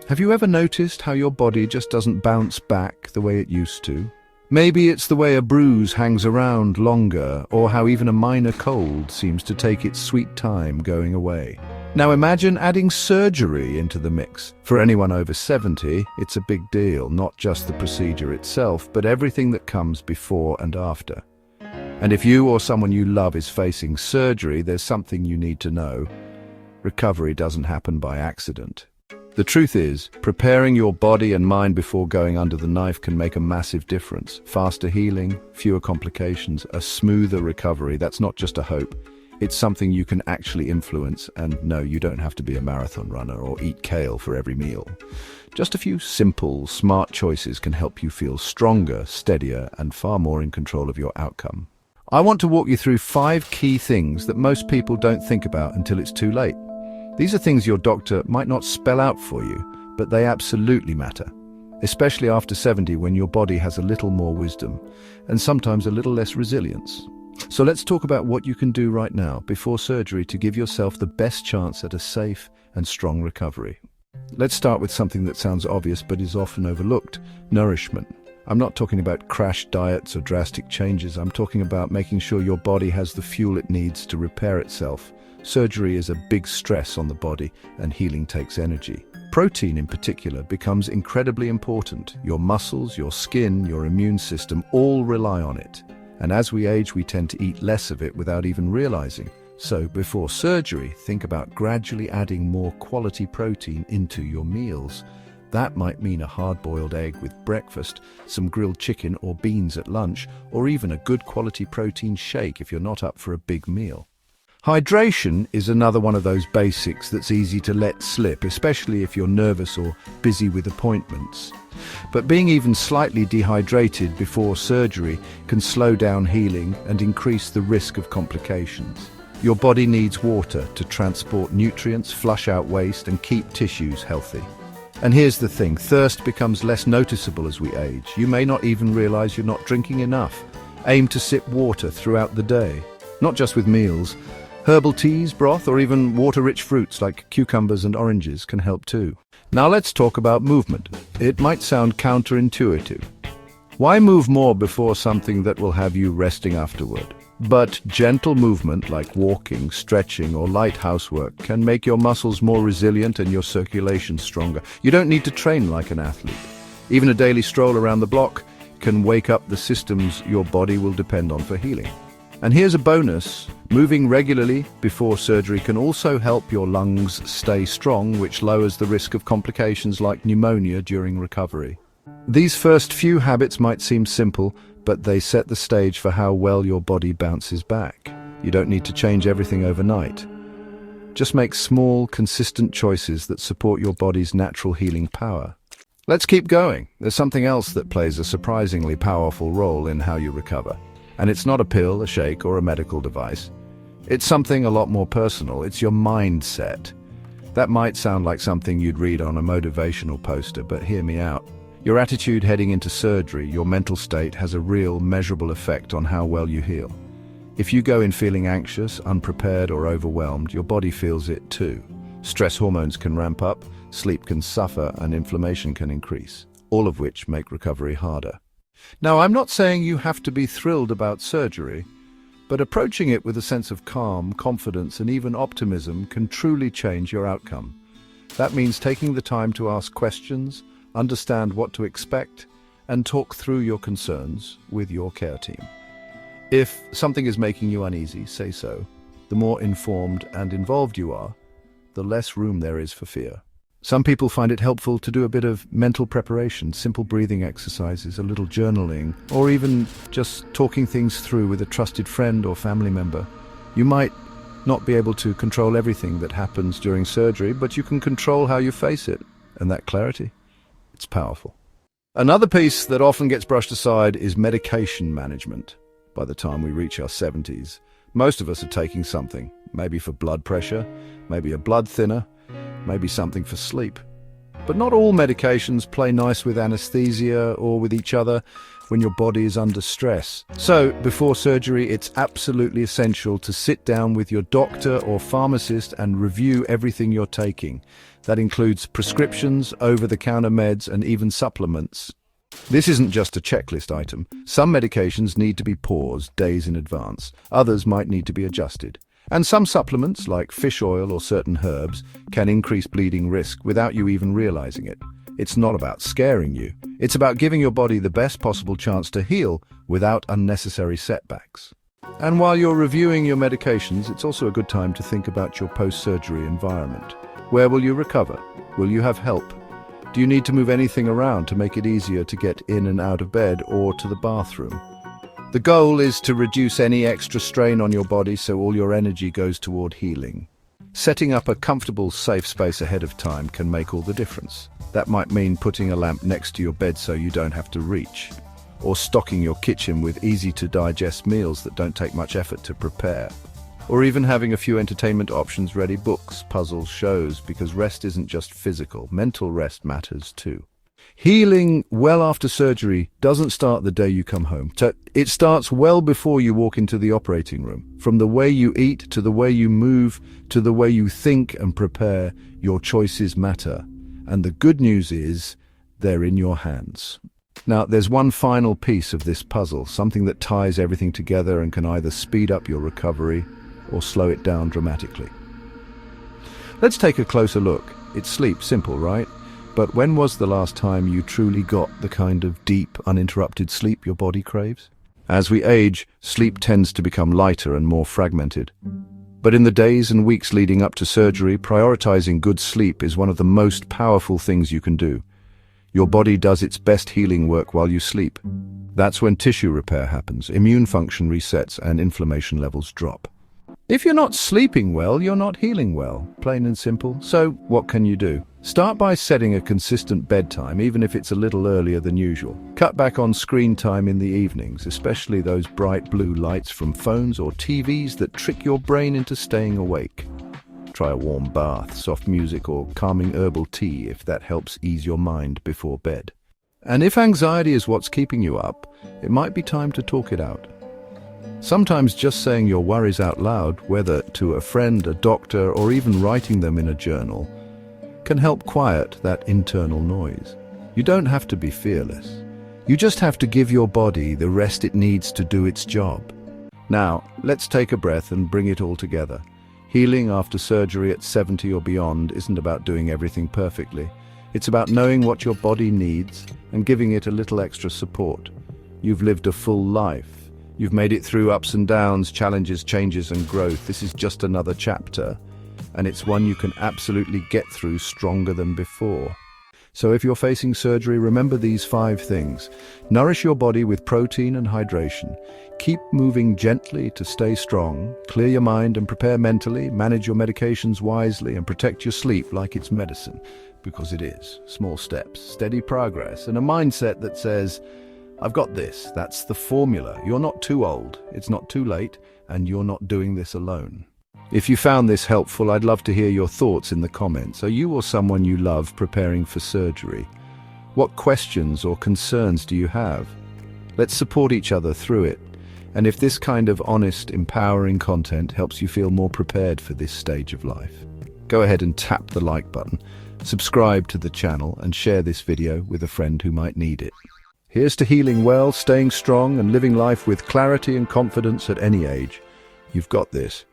Have you ever noticed how your body just doesn't bounce back the way it used to? Maybe it's the way a bruise hangs around longer, or how even a minor cold seems to take its sweet time going away. Now imagine adding surgery into the mix. For anyone over 70, it's a big deal, not just the procedure itself, but everything that comes before and after. And if you or someone you love is facing surgery, there's something you need to know. Recovery doesn't happen by accident. The truth is, preparing your body and mind before going under the knife can make a massive difference. Faster healing, fewer complications, a smoother recovery. That's not just a hope. It's something you can actually influence. And no, you don't have to be a marathon runner or eat kale for every meal. Just a few simple, smart choices can help you feel stronger, steadier, and far more in control of your outcome. I want to walk you through 5 key things that most people don't think about until it's too late. These are things your doctor might not spell out for you, but they absolutely matter, especially after 70 when your body has a little more wisdom and sometimes a little less resilience. So let's talk about what you can do right now before surgery to give yourself the best chance at a safe and strong recovery. Let's start with something that sounds obvious but is often overlooked: nourishment. I'm not talking about crash diets or drastic changes. I'm talking about making sure your body has the fuel it needs to repair itself. Surgery is a big stress on the body, and healing takes energy. Protein in particular becomes incredibly important. Your muscles, your skin, your immune system all rely on it. And as we age, we tend to eat less of it without even realizing. So before surgery, think about gradually adding more quality protein into your meals. That might mean a hard-boiled egg with breakfast, some grilled chicken or beans at lunch, or even a good quality protein shake if you're not up for a big meal. Hydration is another one of those basics that's easy to let slip, especially if you're nervous or busy with appointments. But being even slightly dehydrated before surgery can slow down healing and increase the risk of complications. Your body needs water to transport nutrients, flush out waste, and keep tissues healthy. And here's the thing, thirst becomes less noticeable as we age. You may not even realize you're not drinking enough. Aim to sip water throughout the day, not just with meals. Herbal teas, broth, or even water-rich fruits like cucumbers and oranges can help too. Now let's talk about movement. It might sound counterintuitive. Why move more before something that will have you resting afterward? But gentle movement like walking, stretching, or light housework can make your muscles more resilient and your circulation stronger. You don't need to train like an athlete. Even a daily stroll around the block can wake up the systems your body will depend on for healing. And here's a bonus: moving regularly before surgery can also help your lungs stay strong, which lowers the risk of complications like pneumonia during recovery. These first few habits might seem simple, but they set the stage for how well your body bounces back. You don't need to change everything overnight. Just make small, consistent choices that support your body's natural healing power. Let's keep going. There's something else that plays a surprisingly powerful role in how you recover. And it's not a pill, a shake, or a medical device. It's something a lot more personal. It's your mindset. That might sound like something you'd read on a motivational poster, but hear me out. Your attitude heading into surgery, your mental state, has a real, measurable effect on how well you heal. If you go in feeling anxious, unprepared, or overwhelmed, your body feels it too. Stress hormones can ramp up, sleep can suffer, and inflammation can increase, all of which make recovery harder. Now, I'm not saying you have to be thrilled about surgery, but approaching it with a sense of calm, confidence, and even optimism can truly change your outcome. That means taking the time to ask questions, understand what to expect, and talk through your concerns with your care team. If something is making you uneasy, say so. The more informed and involved you are, the less room there is for fear. Some people find it helpful to do a bit of mental preparation, simple breathing exercises, a little journaling, or even just talking things through with a trusted friend or family member. You might not be able to control everything that happens during surgery, but you can control how you face it, and that clarity, it's powerful. Another piece that often gets brushed aside is medication management. By the time we reach our 70s, most of us are taking something, maybe for blood pressure, maybe a blood thinner, maybe something for sleep. But not all medications play nice with anesthesia or with each other when your body is under stress. So, before surgery, it's absolutely essential to sit down with your doctor or pharmacist and review everything you're taking. That includes prescriptions, over-the-counter meds, and even supplements. This isn't just a checklist item. Some medications need to be paused days in advance. Others might need to be adjusted. And some supplements, like fish oil or certain herbs, can increase bleeding risk without you even realizing it. It's not about scaring you. It's about giving your body the best possible chance to heal without unnecessary setbacks. And while you're reviewing your medications, it's also a good time to think about your post-surgery environment. Where will you recover? Will you have help? Do you need to move anything around to make it easier to get in and out of bed or to the bathroom? The goal is to reduce any extra strain on your body so all your energy goes toward healing. Setting up a comfortable, safe space ahead of time can make all the difference. That might mean putting a lamp next to your bed so you don't have to reach, or stocking your kitchen with easy-to-digest meals that don't take much effort to prepare, or even having a few entertainment options ready, books, puzzles, shows, because rest isn't just physical, mental rest matters too. Healing well after surgery doesn't start the day you come home. It starts well before you walk into the operating room. From the way you eat, to the way you move, to the way you think and prepare, your choices matter. And the good news is, they're in your hands. Now, there's one final piece of this puzzle, something that ties everything together and can either speed up your recovery or slow it down dramatically. Let's take a closer look. It's sleep, simple, right? But when was the last time you truly got the kind of deep, uninterrupted sleep your body craves? As we age, sleep tends to become lighter and more fragmented. But in the days and weeks leading up to surgery, prioritizing good sleep is one of the most powerful things you can do. Your body does its best healing work while you sleep. That's when tissue repair happens, immune function resets, and inflammation levels drop. If you're not sleeping well, you're not healing well, plain and simple. So what can you do? Start by setting a consistent bedtime, even if it's a little earlier than usual. Cut back on screen time in the evenings, especially those bright blue lights from phones or TVs that trick your brain into staying awake. Try a warm bath, soft music, or calming herbal tea if that helps ease your mind before bed. And if anxiety is what's keeping you up, it might be time to talk it out. Sometimes just saying your worries out loud, whether to a friend, a doctor, or even writing them in a journal, can help quiet that internal noise. You don't have to be fearless. You just have to give your body the rest it needs to do its job. Now, let's take a breath and bring it all together. Healing after surgery at 70 or beyond isn't about doing everything perfectly. It's about knowing what your body needs and giving it a little extra support. You've lived a full life. You've made it through ups and downs, challenges, changes, and growth. This is just another chapter, and it's one you can absolutely get through stronger than before. So if you're facing surgery, remember these 5 things. Nourish your body with protein and hydration. Keep moving gently to stay strong. Clear your mind and prepare mentally. Manage your medications wisely and protect your sleep like it's medicine, because it is. Small steps, steady progress, and a mindset that says, I've got this. That's the formula. You're not too old, it's not too late, and you're not doing this alone. If you found this helpful, I'd love to hear your thoughts in the comments. Are you or someone you love preparing for surgery? What questions or concerns do you have? Let's support each other through it. And if this kind of honest, empowering content helps you feel more prepared for this stage of life, go ahead and tap the like button, subscribe to the channel, and share this video with a friend who might need it. Here's to healing well, staying strong, and living life with clarity and confidence at any age. You've got this.